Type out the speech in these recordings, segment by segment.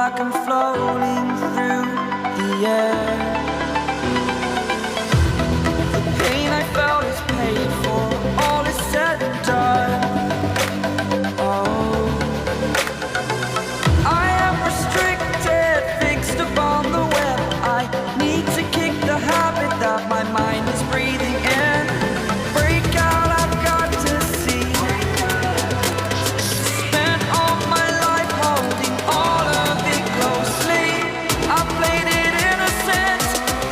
like I'm floating through the air. The pain I felt is paid for, all is said and done. Oh, I am restricted, fixed upon the web. I need to kick the habit that my mind is breathing in. Break out, I've got to see. Spent all my life holding all of it closely. I played it innocent,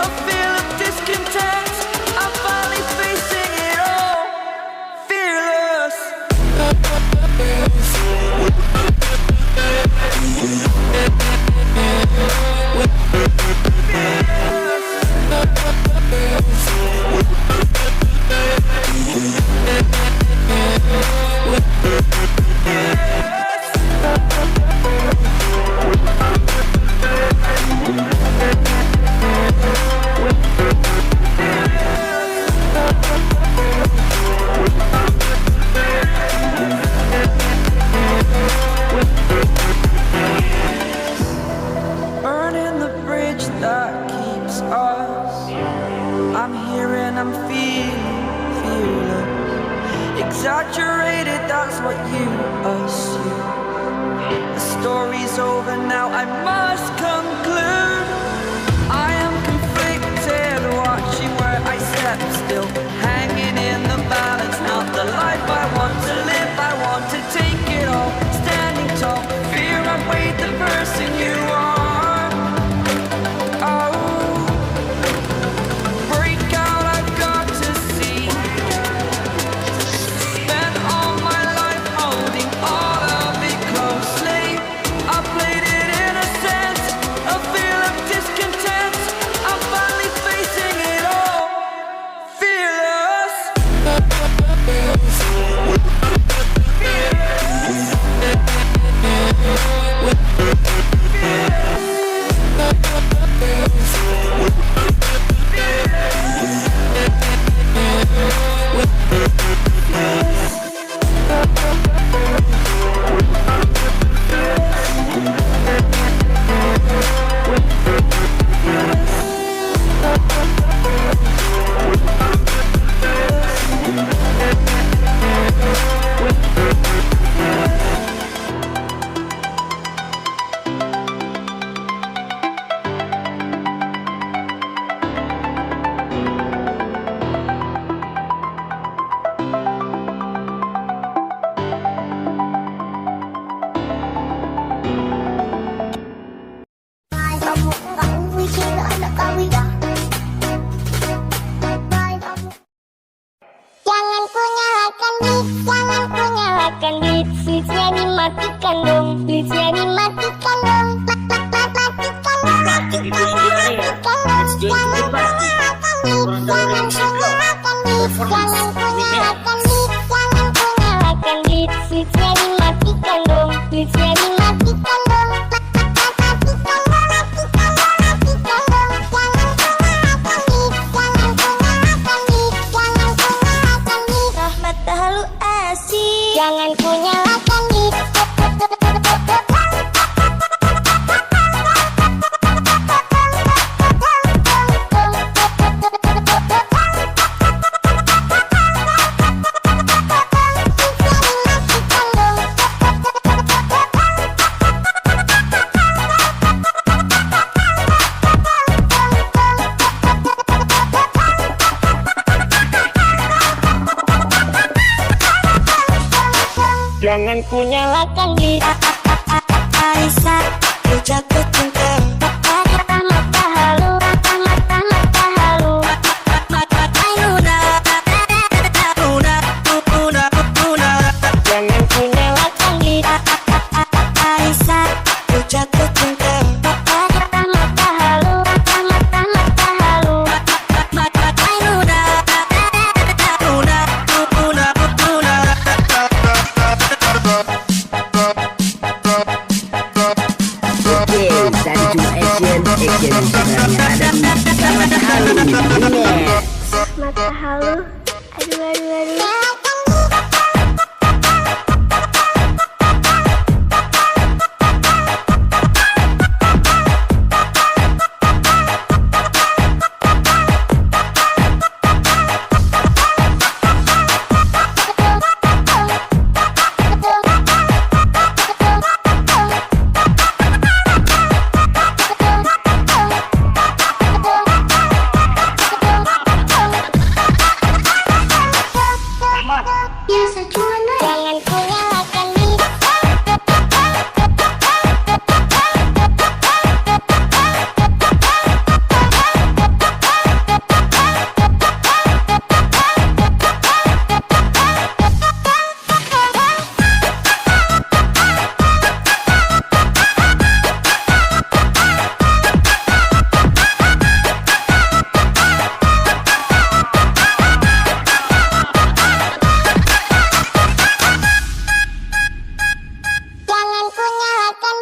a feel of discontent. I'm finally facing it all, fearless. Burning the bridge that keeps us. I'm here and I'm feeling fearless. Exaggerated, that's what you assume. The story's over now, I must conclude. I am conflicted, watching where I step still, hanging in the balance. Not the life I want to live, I want to take it all. Standing tall, fear I weighed the person you are. Switchnya dimatikan dong, switchnya dimatikan dong. Itu gimana ya? Jangan nyalakan beat, switchnya dimatikan dong, switchnya dimatikan dong. Jangan ku nyalakan beat. Jangan ku nyalakan beat. Aisyah, ku jatuh cinta. Mata halu, mata halu. Jangan ku nyalakan beat. Aisyah, ku jatuh cinta. Mata halu, mata halu.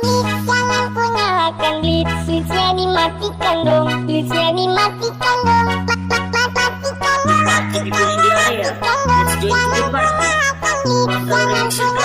blitz, jangan ku nyalakan blitz. Switchnya dimatikan dong, switchnya dimatikan dong. Matikan dong, Itu India ya. Let's join to the party. jangan ku